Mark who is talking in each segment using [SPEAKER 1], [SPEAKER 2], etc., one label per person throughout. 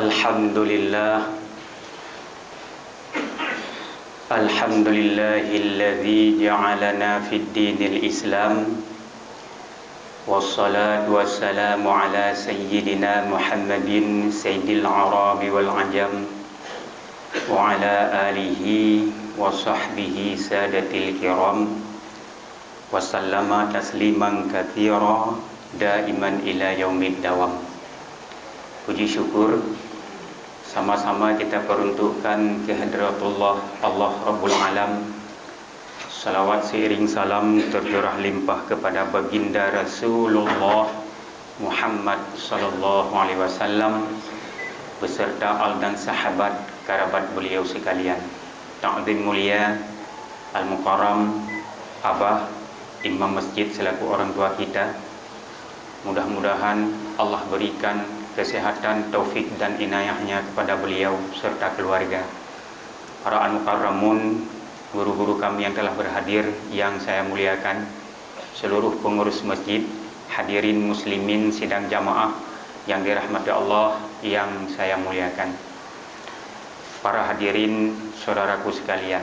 [SPEAKER 1] Alhamdulillah Alhamdulillahilladzi ja'alana fid dinil Islam wassalatu wassalamu ala sayyidina Muhammadin sayyidil arabi wal ajam wa ala alihi wa sahbihi sadatil kiram wa sallama tasliman katsira daiman ila yaumid dawam. Puji syukur sama-sama kita peruntukkan kehadratullah Allah Rabbul Alam. Salawat seiring salam tercurah limpah kepada baginda Rasulullah Muhammad sallallahu alaihi wasallam beserta al dan sahabat kerabat beliau sekalian. Ta'zim mulia Al-Mukarram Abah Imam Masjid selaku orang tua kita. Mudah-mudahan Allah berikan kesehatan, taufik dan inayahnya kepada beliau serta keluarga. Para al-mukarramun, guru-guru kami yang telah berhadir yang saya muliakan, seluruh pengurus masjid, hadirin muslimin sidang jamaah yang dirahmati Allah yang saya muliakan. Para hadirin saudaraku sekalian,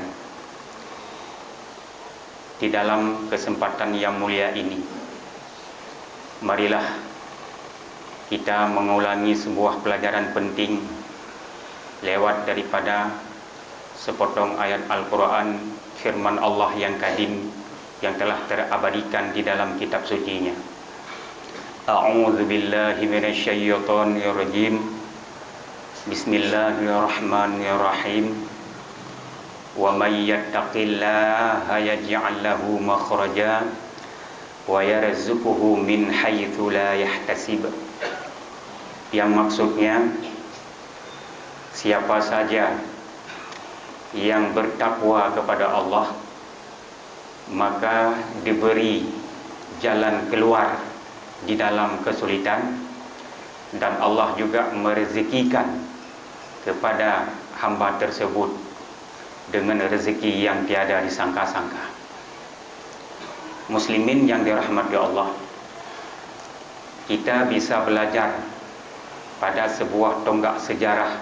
[SPEAKER 1] di dalam kesempatan yang mulia ini, marilah kita mengulangi sebuah pelajaran penting lewat daripada sepotong ayat Al-Quran, firman Allah yang kadim yang telah terabadikan di dalam kitab sucinya. A'udzu billahi minasyaitonir rajim. Bismillahirrahmanirrahim. Wa may yattaqillaha yaj'al lahu makhraja wa yarzuquhu min haitsu la yahtasib. Yang maksudnya, siapa saja yang bertakwa kepada Allah, maka diberi jalan keluar di dalam kesulitan, dan Allah juga merezekikan kepada hamba tersebut dengan rezeki yang tiada disangka-sangka. Muslimin yang dirahmati Allah, kita bisa belajar pada sebuah tonggak sejarah,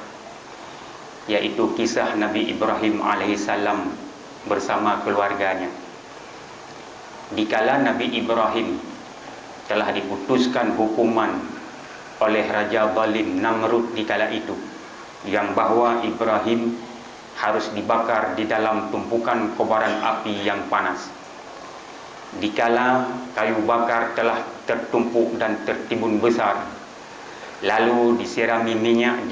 [SPEAKER 1] yaitu kisah Nabi Ibrahim alaihissalam bersama keluarganya. Dikala Nabi Ibrahim telah diputuskan hukuman oleh Raja Zalim Namrud dikala itu, yang bahwa Ibrahim harus dibakar di dalam tumpukan kobaran api yang panas. Dikala kayu bakar telah tertumpuk dan tertimbun besar, lalu disirami minyak,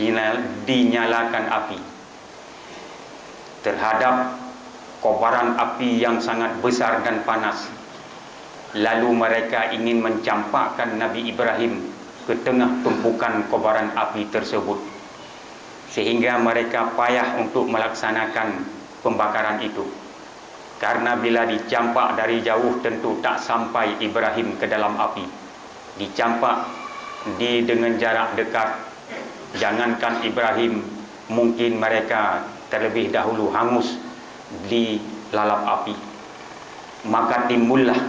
[SPEAKER 1] dinyalakan api terhadap kobaran api yang sangat besar dan panas. Lalu mereka ingin mencampakkan Nabi Ibrahim ke tengah tumpukan kobaran api tersebut, sehingga mereka payah untuk melaksanakan pembakaran itu, karena bila dicampak dari jauh tentu tak sampai Ibrahim ke dalam api. Dicampak dengan jarak dekat, jangankan Ibrahim, mungkin mereka terlebih dahulu hangus di lalap api. Maka timbullah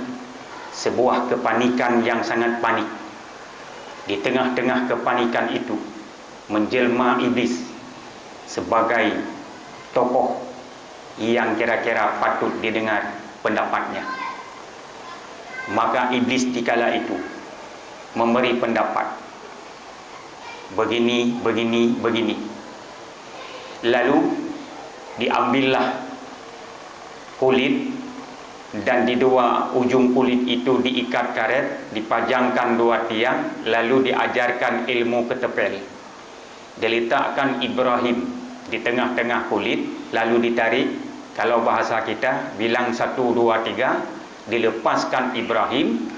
[SPEAKER 1] sebuah kepanikan yang sangat panik. Di tengah-tengah kepanikan itu menjelma iblis sebagai tokoh yang kira-kira patut didengar pendapatnya. Maka iblis dikala itu memberi pendapat begini. Lalu diambillah kulit, dan di dua ujung kulit itu diikat karet, dipajangkan dua tiang, lalu diajarkan ilmu ketepel. Diletakkan Ibrahim di tengah-tengah kulit, lalu ditarik. Kalau bahasa kita bilang 1, 2, 3, dilepaskan Ibrahim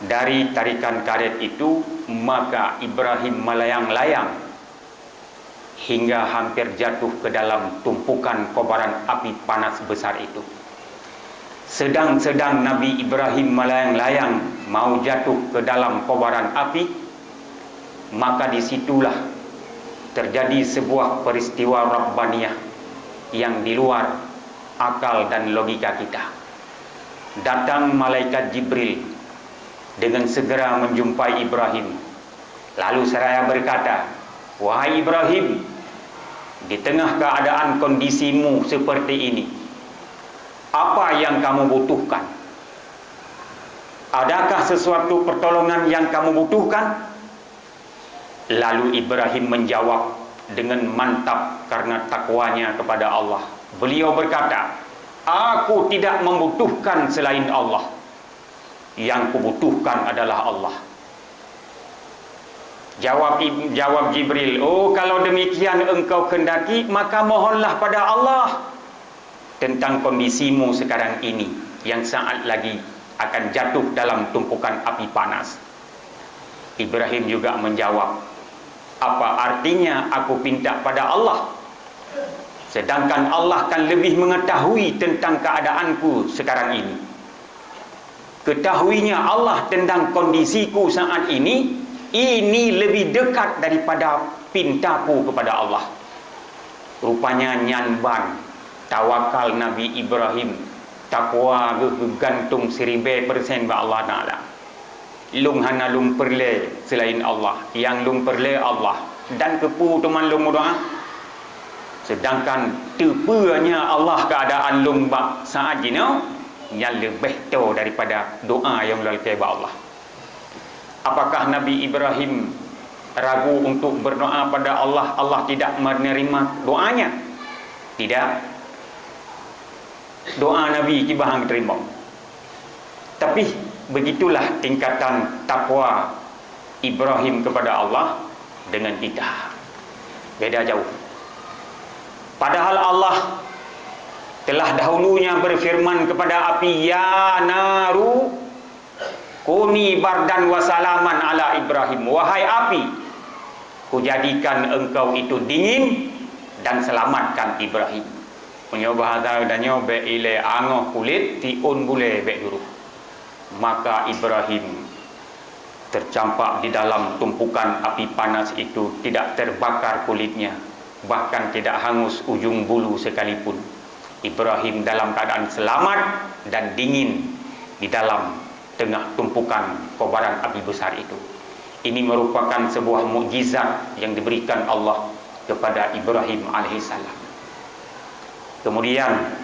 [SPEAKER 1] dari tarikan karet itu, maka Ibrahim melayang-layang hingga hampir jatuh ke dalam tumpukan kobaran api panas besar itu. Sedang Nabi Ibrahim melayang-layang mau jatuh ke dalam kobaran api, maka disitulah terjadi sebuah peristiwa Rabbaniyah yang di luar akal dan logika kita. Datang malaikat Jibril dengan segera menjumpai Ibrahim, lalu seraya berkata, Wahai Ibrahim, di tengah keadaan kondisimu seperti ini, apa yang kamu butuhkan? Adakah sesuatu pertolongan yang kamu butuhkan? Lalu Ibrahim menjawab dengan mantap karena takwanya kepada Allah. Beliau berkata, aku tidak membutuhkan selain Allah. Yang kubutuhkan adalah Allah. Jawab Jibril, oh kalau demikian engkau kendaki, maka mohonlah pada Allah tentang kondisimu sekarang ini yang saat lagi akan jatuh dalam tumpukan api panas. Ibrahim juga menjawab, apa artinya aku minta pada Allah, sedangkan Allah kan lebih mengetahui tentang keadaanku sekarang ini. Ketahuinya Allah tentang kondisiku saat ini lebih dekat daripada pintaku kepada Allah. Rupanya nyanban tawakal Nabi Ibrahim, takwa gantung 1000% ba Allah Ta'ala. Lung hana lung perle selain Allah, yang lung perle Allah, dan kepu teman lung doa. Sedangkan tepunya Allah keadaan lung bak saat jino yang lebih tahu daripada doa yang lalkai ba Allah. Apakah Nabi Ibrahim ragu untuk berdoa pada Allah, Allah tidak menerima doanya? Tidak. Doa Nabi kibahang terima. Tapi begitulah tingkatan takwa Ibrahim kepada Allah dengan kita. Beda jauh. Padahal Allah telah dahulunya berfirman kepada api, ya naru kuni bardan wasalaman ala Ibrahim. Wahai api, kujadikan engkau itu dingin dan selamatkan Ibrahim. Punya bahasa dan nyobe ile angoh kulit tiun bule bek dulu. Maka Ibrahim tercampak di dalam tumpukan api panas itu, tidak terbakar kulitnya, bahkan tidak hangus ujung bulu sekalipun. Ibrahim dalam keadaan selamat dan dingin di dalam tengah tumpukan kobaran api besar itu. Ini merupakan sebuah mukjizat yang diberikan Allah kepada Ibrahim alaihissalam. Kemudian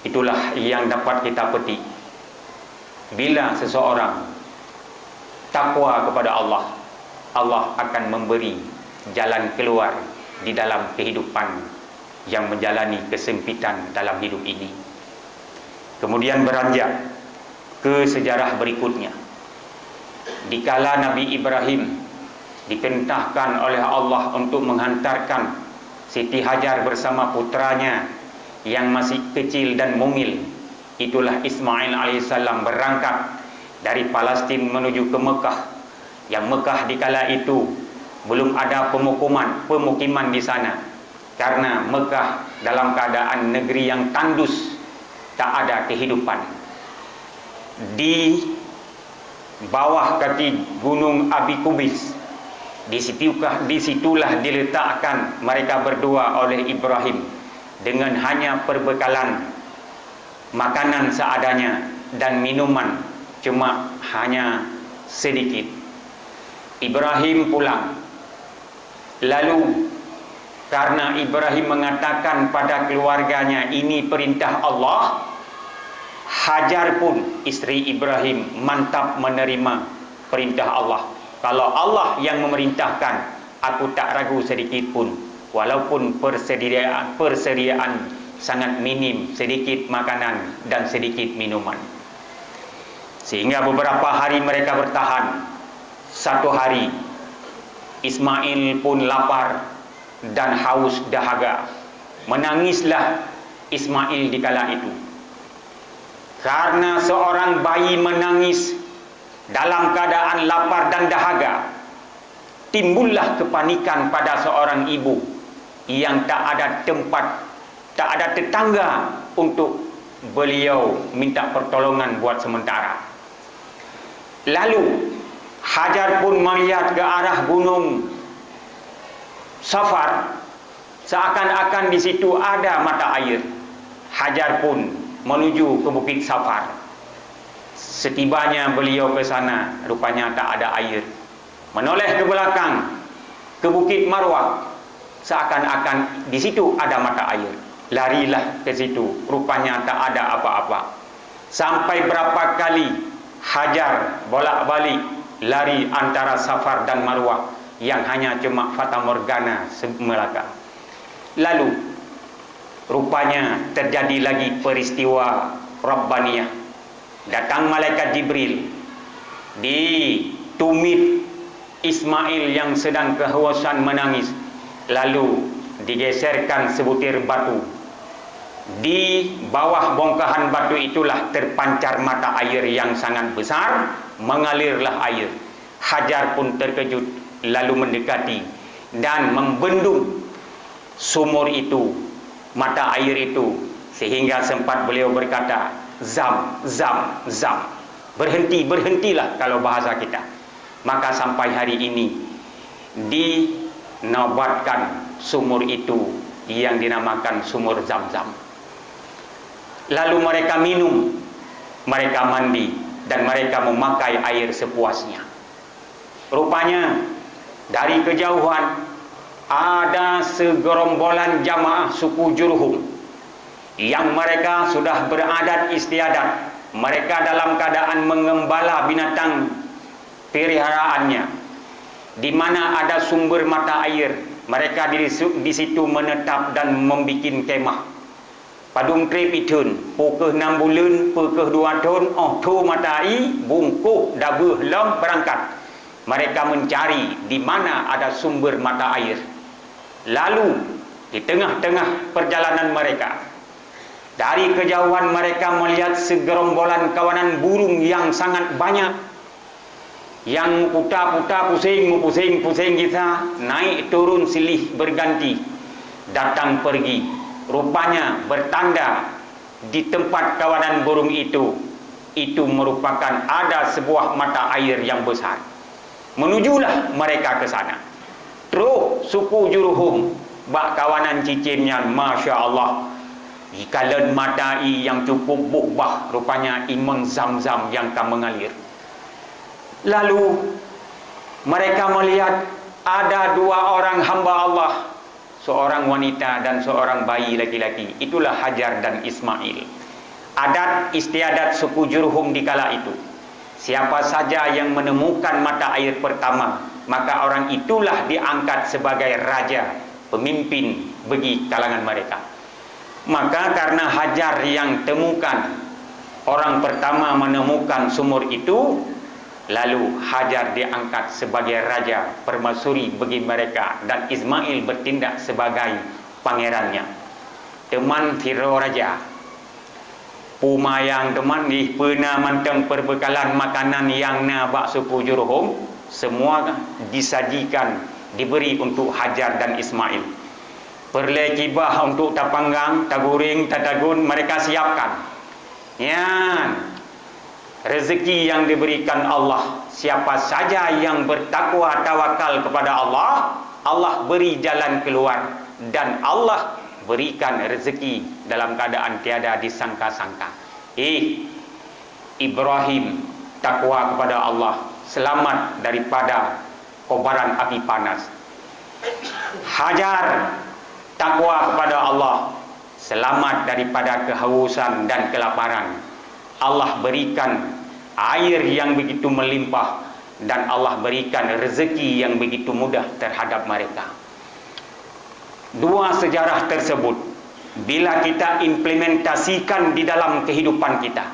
[SPEAKER 1] itulah yang dapat kita petik. Bila seseorang takwa kepada Allah, Allah akan memberi jalan keluar di dalam kehidupan yang menjalani kesempitan dalam hidup ini. Kemudian beranjak ke sejarah berikutnya. Dikala Nabi Ibrahim diperintahkan oleh Allah untuk menghantarkan Siti Hajar bersama putranya yang masih kecil dan mungil, itulah Ismail alaihissalam berangkat dari Palestin menuju ke Mekah. Yang Mekah dikala itu belum ada pemukiman di sana, karena Mekah dalam keadaan negeri yang tandus, tak ada kehidupan. Di bawah kaki gunung Abi Kubis, disitulah diletakkan mereka berdua oleh Ibrahim dengan hanya perbekalan makanan seadanya dan minuman cuma hanya sedikit. Ibrahim pulang. Lalu karena Ibrahim mengatakan pada keluarganya, ini perintah Allah, Hajar pun istri Ibrahim mantap menerima perintah Allah. Kalau Allah yang memerintahkan, aku tak ragu sedikit pun, walaupun persediaan sangat minim, sedikit makanan dan sedikit minuman. Sehingga beberapa hari mereka bertahan. Satu hari Ismail pun lapar dan haus dahaga. Menangislah Ismail di kala itu. Karena seorang bayi menangis dalam keadaan lapar dan dahaga, timbullah kepanikan pada seorang ibu yang tak ada tempat, tak ada tetangga untuk beliau minta pertolongan buat sementara. Lalu Hajar pun melihat ke arah gunung Safar, seakan-akan di situ ada mata air. Hajar pun menuju ke bukit Safar. Setibanya beliau ke sana, rupanya tak ada air. Menoleh ke belakang, ke Bukit Marwah, seakan-akan di situ ada mata air. Larilah ke situ, rupanya tak ada apa-apa. Sampai berapa kali Hajar bolak-balik lari antara Safar dan Marwah yang hanya cuma fata morgana semata. Lalu rupanya terjadi lagi peristiwa Rabbaniyah. Datang malaikat Jibril ditumit Ismail yang sedang kehausan menangis, lalu digeserkan sebutir batu. Di bawah bongkahan batu itulah terpancar mata air yang sangat besar, mengalirlah air. Hajar pun terkejut, lalu mendekati dan membendung sumur itu, mata air itu, sehingga sempat beliau berkata, "Zam, zam, zam." Berhenti, berhentilah kalau bahasa kita. Maka sampai hari ini dinobatkan sumur itu yang dinamakan sumur Zam-Zam. Lalu mereka minum, mereka mandi, dan mereka memakai air sepuasnya. Rupanya dari kejauhan ada segerombolan jamaah suku Jurhum yang mereka sudah beradat istiadat. Mereka dalam keadaan mengembala binatang peliharaannya, di mana ada sumber mata air. Mereka di situ menetap dan membuat kemah. Padung trip itun, pukul 6 bulan, pukul 2 tahun, tu mata air, bungkuk, dabuh lom berangkat. Mereka mencari di mana ada sumber mata air. Lalu di tengah-tengah perjalanan mereka, dari kejauhan mereka melihat segerombolan kawanan burung yang sangat banyak, yang putar-putar, pusing kita, naik turun silih berganti, datang pergi. Rupanya bertanda di tempat kawanan burung itu merupakan ada sebuah mata air yang besar. Menujulah mereka ke sana. Terus suku Jurhum, bak kawanan cicinnya, Masya Allah, ikalan mata air yang cukup bukbah, rupanya imang Zam-Zam yang akan mengalir. Lalu mereka melihat ada 2 orang hamba Allah, seorang wanita dan seorang bayi laki-laki. Itulah Hajar dan Ismail. Adat istiadat suku Jurhum di kala itu, siapa saja yang menemukan mata air pertama, maka orang itulah diangkat sebagai raja, pemimpin bagi kalangan mereka. Maka karena Hajar yang temukan, orang pertama menemukan sumur itu, lalu Hajar diangkat sebagai raja permaisuri bagi mereka, dan Ismail bertindak sebagai pangerannya. Teman Firo Raja Pumayang teman ni pernah manteng perbekalan makanan yang nabak suku Jurhum, semua disajikan, diberi untuk Hajar dan Ismail. Perle kibah untuk tapanggang, taguring, tatagun mereka siapkan. Yan rezeki yang diberikan Allah. Siapa saja yang bertakwa tawakal kepada Allah, Allah beri jalan keluar, dan Allah berikan rezeki dalam keadaan tiada disangka-sangka. Ibrahim takwa kepada Allah, selamat daripada kobaran api panas. Hajar takwa kepada Allah, selamat daripada kehausan dan kelaparan. Allah berikan air yang begitu melimpah, dan Allah berikan rezeki yang begitu mudah terhadap mereka. 2 sejarah tersebut bila kita implementasikan di dalam kehidupan kita,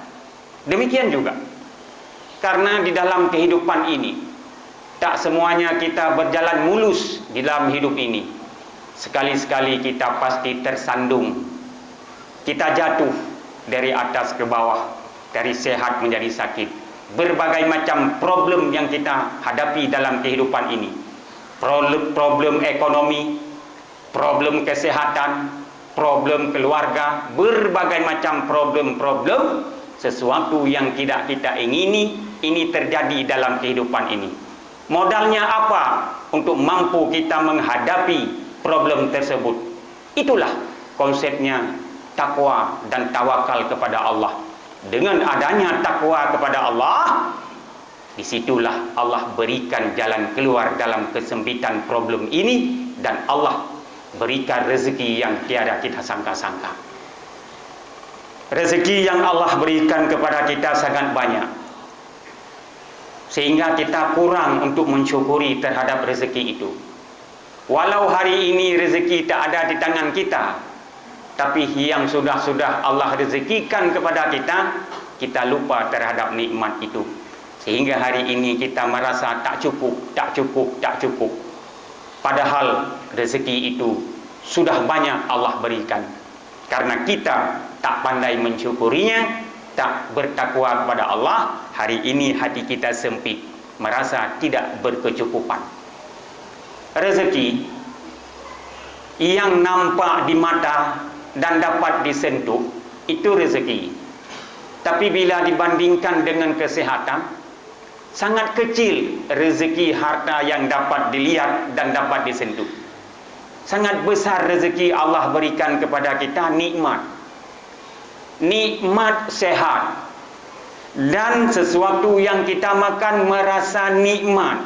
[SPEAKER 1] demikian juga. Karena di dalam kehidupan ini tak semuanya kita berjalan mulus di dalam hidup ini. Sekali-sekali kita pasti tersandung, kita jatuh dari atas ke bawah, dari sehat menjadi sakit. Berbagai macam problem yang kita hadapi dalam kehidupan ini. Problem ekonomi, problem kesehatan, problem keluarga, berbagai macam problem-problem, sesuatu yang tidak kita ingini, ini terjadi dalam kehidupan ini. Modalnya apa untuk mampu kita menghadapi problem tersebut? Itulah konsepnya takwa dan tawakal kepada Allah. Dengan adanya takwa kepada Allah, Disitulah Allah berikan jalan keluar dalam kesempitan problem ini, dan Allah berikan rezeki yang tiada kita sangka-sangka. Rezeki yang Allah berikan kepada kita sangat banyak, sehingga kita kurang untuk mensyukuri terhadap rezeki itu. Walau hari ini rezeki tak ada di tangan kita, tapi yang sudah-sudah Allah rezekikan kepada kita, kita lupa terhadap nikmat itu. Sehingga hari ini kita merasa tak cukup, tak cukup, tak cukup. Padahal rezeki itu sudah banyak Allah berikan. Karena kita tak pandai mensyukurinya, tak bertakwa kepada Allah, hari ini hati kita sempit, merasa tidak berkecukupan. Rezeki yang nampak di mata dan dapat disentuh, itu rezeki. Tapi bila dibandingkan dengan kesehatan, sangat kecil rezeki harta yang dapat dilihat dan dapat disentuh. Sangat besar rezeki Allah berikan kepada kita, nikmat. Nikmat sehat. Dan sesuatu yang kita makan merasa nikmat.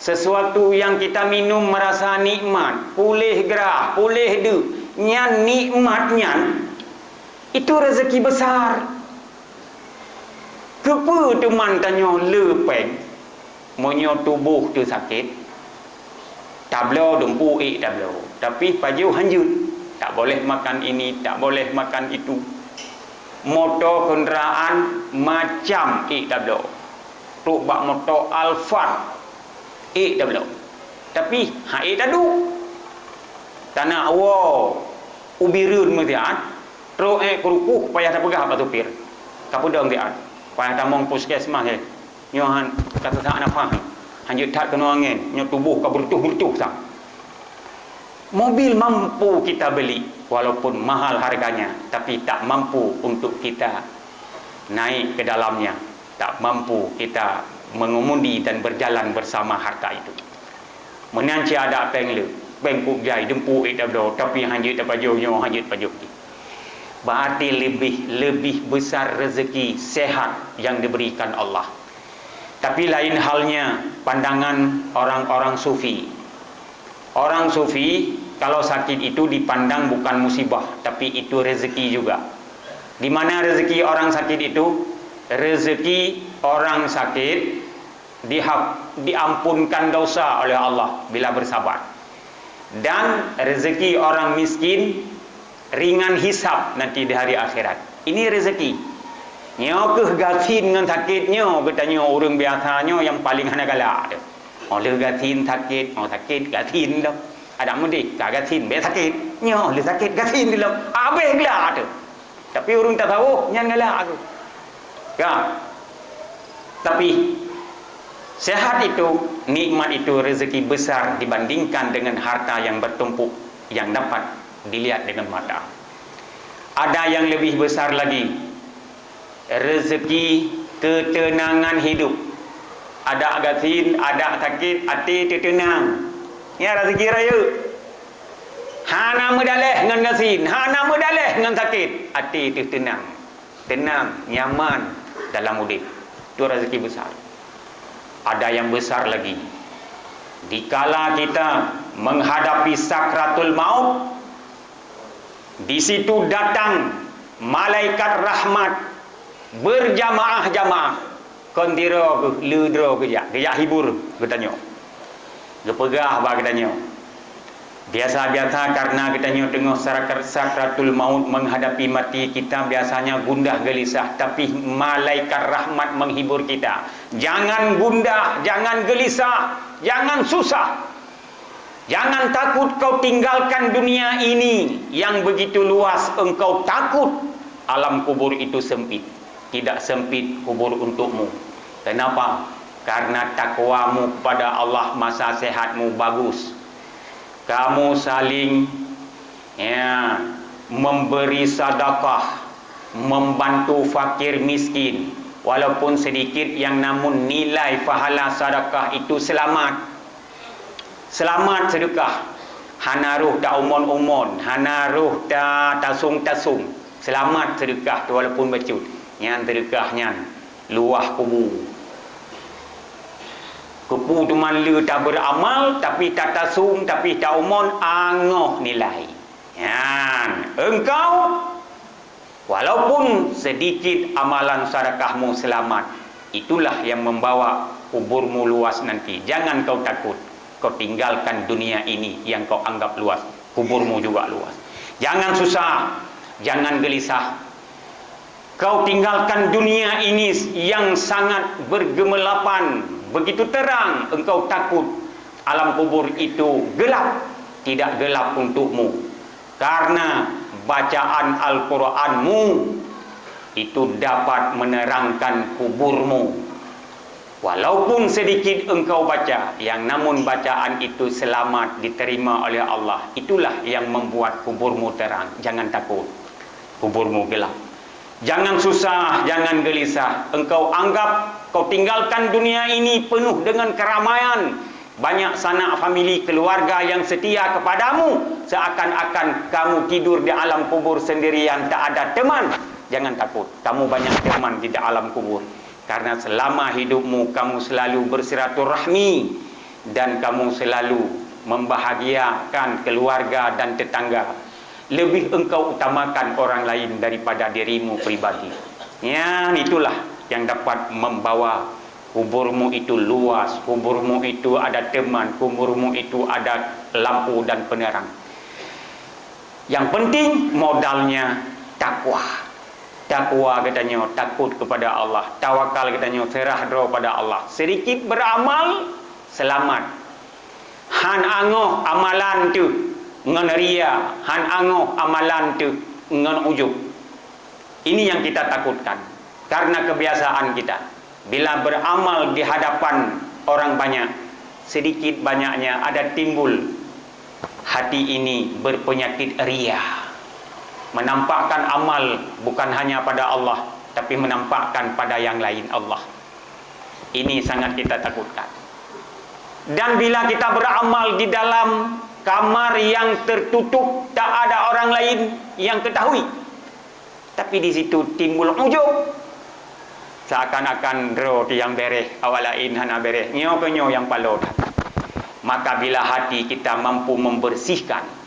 [SPEAKER 1] Sesuatu yang kita minum merasa nikmat. Pulih gerah, pulih du. Nyan nikmatnya, itu rezeki besar. Kepa teman tanya lepeng, monyo tubuh tu sakit, tablo dempu tablo. Tapi paju hanjut, tak boleh makan ini, tak boleh makan itu. Motor kenderaan macam tablo. Tuk bak motor Alphard tablo. Tapi tadu. Tanah wow, ubirun mutian, ro kerukuh payah tak pegah apa tupir. Kapudang dia. Payah tamong puskesmas nyohan kata tak nafas. Hanjut tak kena angin, nyo tubuh ka bertuh-bertuh sang. Mobil mampu kita beli walaupun mahal harganya, tapi tak mampu untuk kita naik ke dalamnya. Tak mampu kita mengemudi dan berjalan bersama harta itu. Menanci ada penglu, bengkuk jai dempu tablo, tapi hanjut tak paju nyo hanjut paju. Berarti lebih besar rezeki sehat yang diberikan Allah. Tapi lain halnya pandangan orang-orang sufi. Orang sufi kalau sakit itu dipandang bukan musibah, tapi itu rezeki juga. Di mana rezeki orang sakit itu? Rezeki orang sakit diampunkan dosa oleh Allah bila bersabar. Dan rezeki orang miskin ringan hisab nanti di hari akhirat. Ini rezeki. Nyo ke gatin dengan sakitnya, katanya orang biasanya yang paling hana galak tu. Oleh gatin sakit, sakit gatin dah. Ada mudik, gatin be sakit. Nyo le sakit gatin dah. Habis gelak tu. Tapi orang tak tahu nyan galak aku. Ya. Tapi sehat itu, nikmat itu rezeki besar dibandingkan dengan harta yang bertumpuk yang dapat dilihat dengan mata. Ada yang lebih besar lagi, rezeki ketenangan hidup. Ada gatin, ada sakit, hati tertenang. Ya rezeki raya. Hana medaleh dengan gatin, hana medaleh dengan sakit, hati tertenang. Tenang, nyaman dalam hidup. Itu rezeki besar. Ada yang besar lagi. Dikala kita menghadapi sakratul maut, di situ datang malaikat rahmat berjamaah-jamaah. Kondira ke ledra ke jak hibur katanya. Gepegah ba katanya. Biasa-biasa karena katanya tengah sakratul maut menghadapi mati, kita biasanya gundah gelisah, tapi malaikat rahmat menghibur kita. Jangan gundah, jangan gelisah, jangan susah. Jangan takut kau tinggalkan dunia ini yang begitu luas. Engkau takut alam kubur itu sempit. Tidak sempit kubur untukmu. Kenapa? Karena takwamu kepada Allah, masa sehatmu bagus. Kamu saling memberi sedekah, membantu fakir miskin, walaupun sedikit yang namun nilai pahala sedekah itu selamat. Selamat sedekah. Hana ruh tak umon-umon, hana ruh tak tasung-tasung. Selamat sedekah tu walaupun becut. Yang sedekahnya luah kubur. Kepu tu manla tak beramal, tapi tak tasung, tapi tak umon, angoh nilai. Engkau walaupun sedikit amalan sedekahmu selamat, itulah yang membawa kuburmu luas nanti. Jangan kau takut. Kau tinggalkan dunia ini yang kau anggap luas, kuburmu juga luas. Jangan susah, jangan gelisah. Kau tinggalkan dunia ini yang sangat bergemelapan, begitu terang. Engkau takut alam kubur itu gelap. Tidak gelap untukmu, karena bacaan Al-Quranmu itu dapat menerangkan kuburmu. Walaupun sedikit engkau baca, yang namun bacaan itu selamat diterima oleh Allah. Itulah yang membuat kuburmu terang. Jangan takut kuburmu gelap. Jangan susah, jangan gelisah. Engkau anggap kau tinggalkan dunia ini penuh dengan keramaian, banyak sanak famili keluarga yang setia kepadamu, seakan-akan kamu tidur di alam kubur sendirian, tak ada teman. Jangan takut, kamu banyak teman di alam kubur. Karena selama hidupmu kamu selalu bersilaturahmi dan kamu selalu membahagiakan keluarga dan tetangga. Lebih engkau utamakan orang lain daripada dirimu pribadi. Ya, itulah yang dapat membawa kuburmu itu luas, kuburmu itu ada teman, kuburmu itu ada lampu dan penerang. Yang penting modalnya takwa. Takwa katanya takut kepada Allah, tawakal katanya serah diri pada Allah. Sedikit beramal selamat. Han angoh amalan tu ngan ria, han angoh amalan tu ngan ujub. Ini yang kita takutkan. Karena kebiasaan kita, bila beramal di hadapan orang banyak, sedikit banyaknya ada timbul hati ini berpenyakit ria. Menampakkan amal bukan hanya pada Allah, tapi menampakkan pada yang lain Allah. Ini sangat kita takutkan. Dan bila kita beramal di dalam kamar yang tertutup, tak ada orang lain yang ketahui, tapi di situ timbul ujub, seakan-akan ro yang bereh awalain hana bereh nyo kenyo yang palot. Maka bila hati kita mampu membersihkan,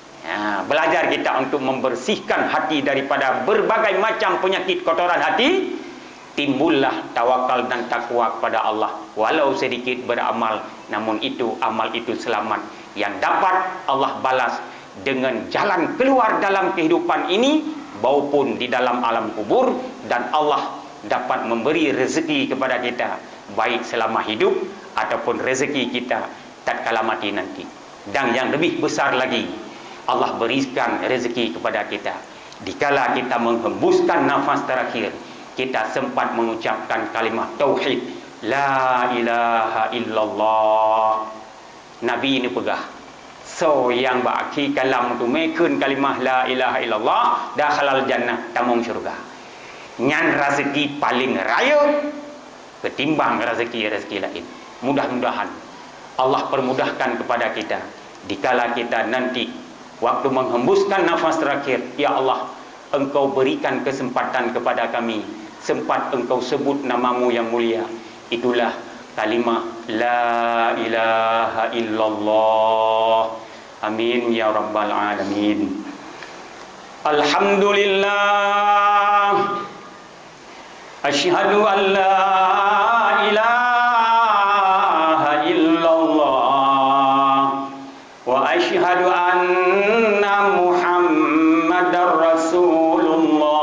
[SPEAKER 1] belajar kita untuk membersihkan hati daripada berbagai macam penyakit kotoran hati, timbullah tawakal dan takwa kepada Allah. Walau sedikit beramal, namun itu amal itu selamat, yang dapat Allah balas dengan jalan keluar dalam kehidupan ini maupun di dalam alam kubur. Dan Allah dapat memberi rezeki kepada kita, baik selama hidup ataupun rezeki kita tatkala mati nanti. Dan yang lebih besar lagi, Allah berikan rezeki kepada kita dikala kita menghembuskan nafas terakhir, kita sempat mengucapkan kalimah tauhid, la ilaha illallah. Nabi ini pegah, so yang baki kalam tu mekun kalimah la ilaha illallah dah halal jannah, tamung syurga. Nyan rezeki paling raya ketimbang rezeki lain. Mudah-mudahan Allah permudahkan kepada kita dikala kita nanti waktu menghembuskan nafas terakhir, ya Allah, Engkau berikan kesempatan kepada kami, sempat Engkau sebut namamu yang mulia. Itulah kalimah la ilaha illallah. Amin ya rabbal alamin. Alhamdulillah, asyhadu an la ilaha illallah wa asyhadu anna Muhammadar Rasulullah.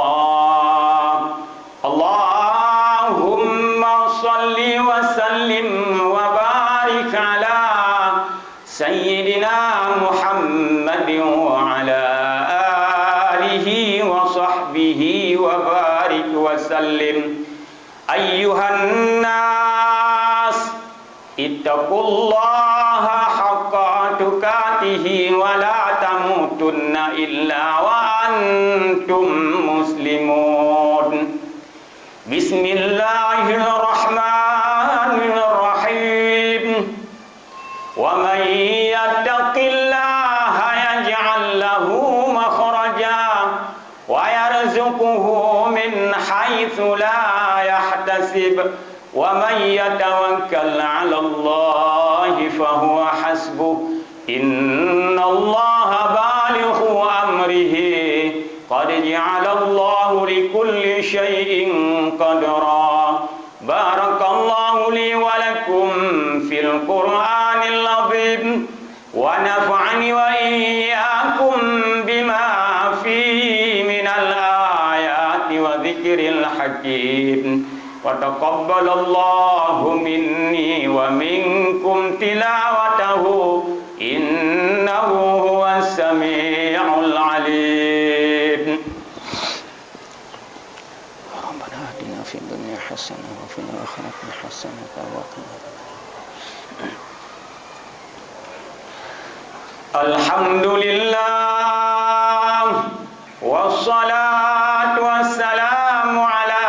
[SPEAKER 1] Allahumma salli wa sallim wa barik ala Sayyidina Muhammadin wa ala alihi wa sahbihi wa barik wa sallim. Ayyuhan nas, ittaqullaha haqqa tukatihi wa la tamutunna illa wa antum muslimun. Bismillahirrahmanirrahim. Wa man yattaqillaha yaj'al lahu makhraja wa yarzuquhu min haitsu la yahtasib ومن يتوكل على الله فهو حسبه إن الله بالغ أمره قد جعل الله لكل شيء قدرا بارك الله لي ولكم في القرآن العظيم ونفعني وإياكم بما فيه من الآيات وذكر الحكيم وتقبل الله مني ومنكم تلاوته إنه هو السميع العليم
[SPEAKER 2] ربنا آتنا في الدنيا حسنة وفي الآخرة حسنة وقنا
[SPEAKER 1] الحمد لله والصلاة والسلام على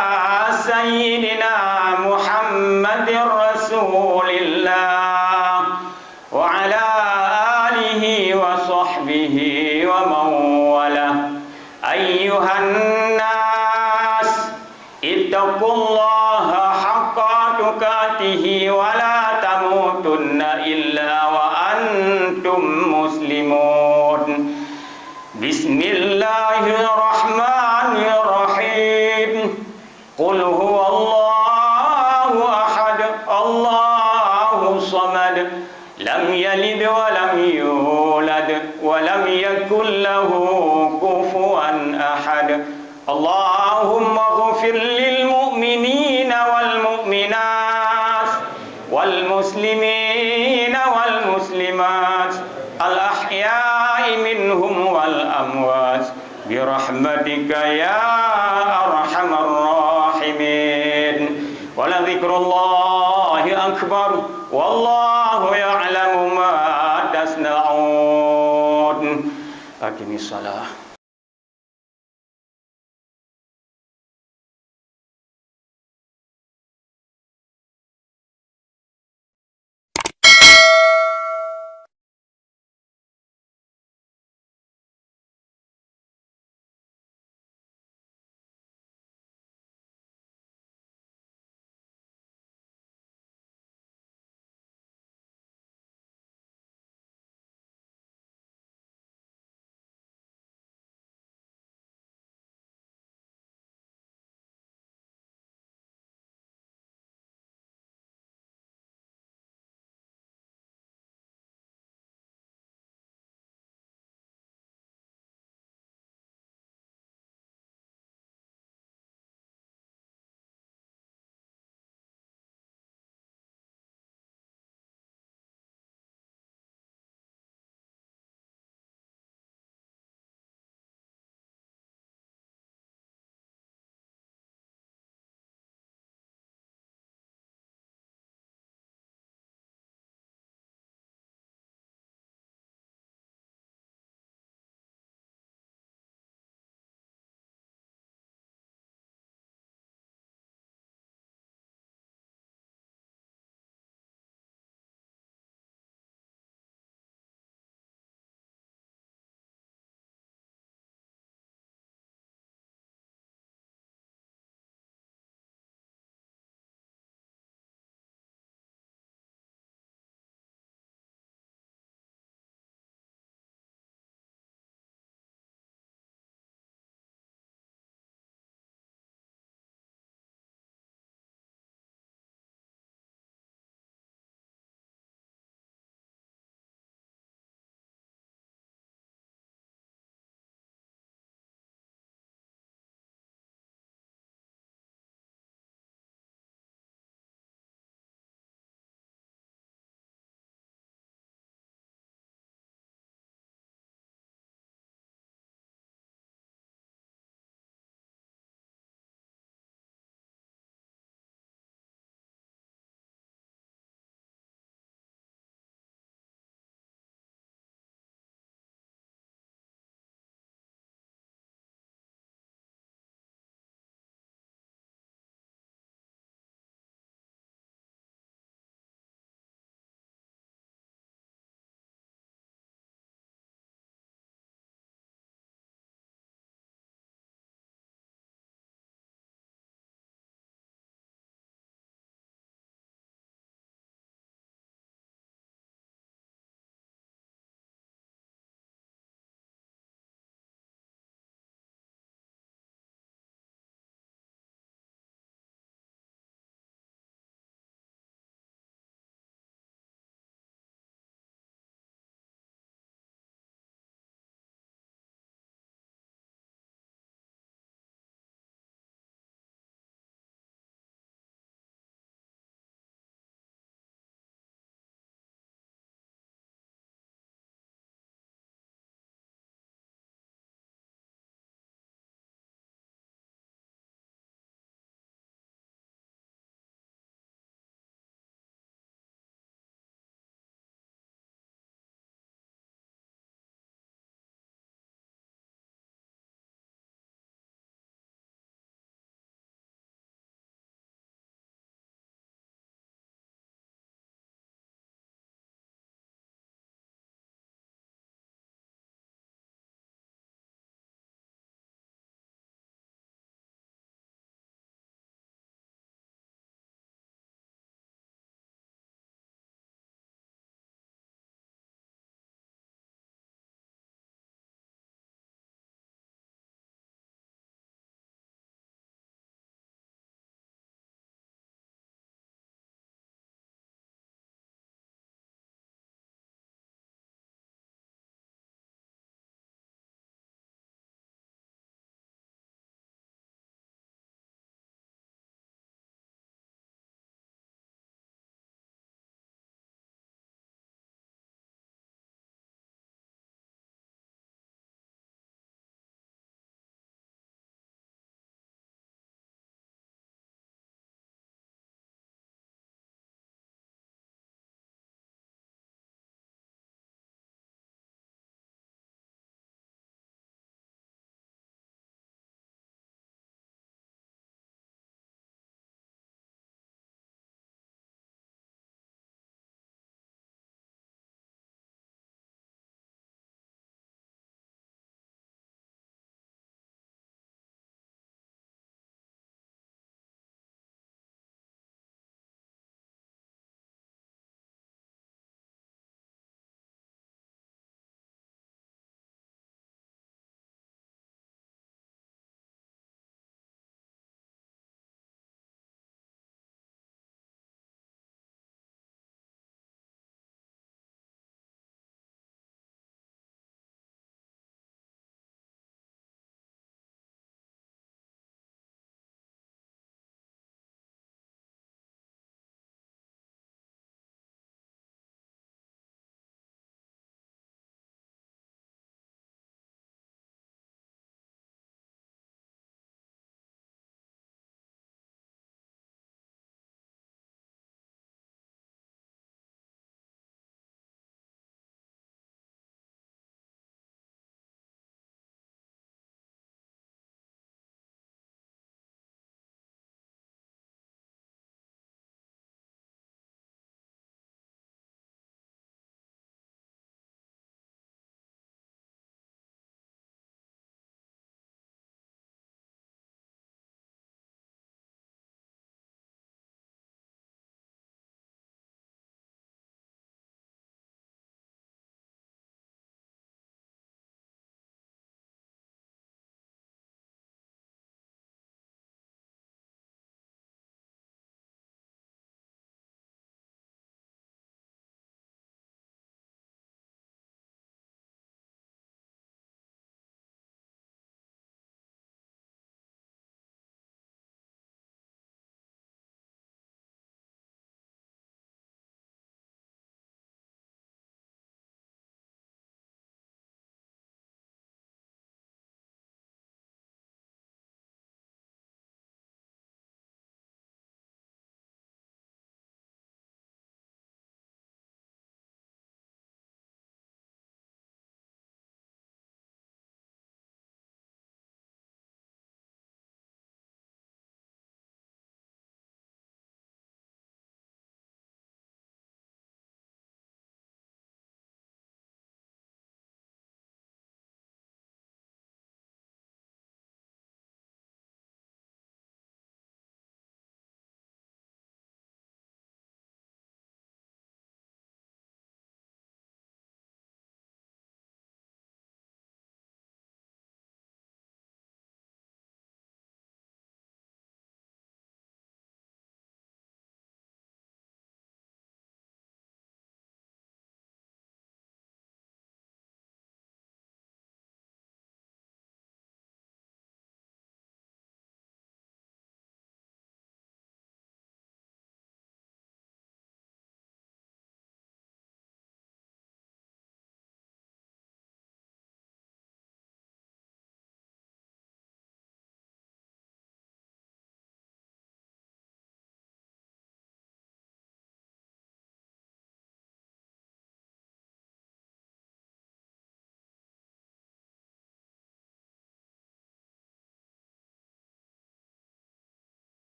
[SPEAKER 1] سيدنا محمد رسول الله وعلى آله وصحبه ومن والاه أيها الناس اتقوا الله حق تقاته ولا تموتن إلا وأنتم مسلمون بسم الله الرحمن الرحيم قل هو الله أحد الله الصمد لم يلد ولم يولد ولم يكن له كفوا أحد اللهم اغفر للمؤمنين والمؤمنات والمسلمين والمسلمات الأحياء منهم والأموات برحمتك يا أرحم الراحمين ولذكر الله أكبر والله يعلم ما تصنعون أقم الصلاة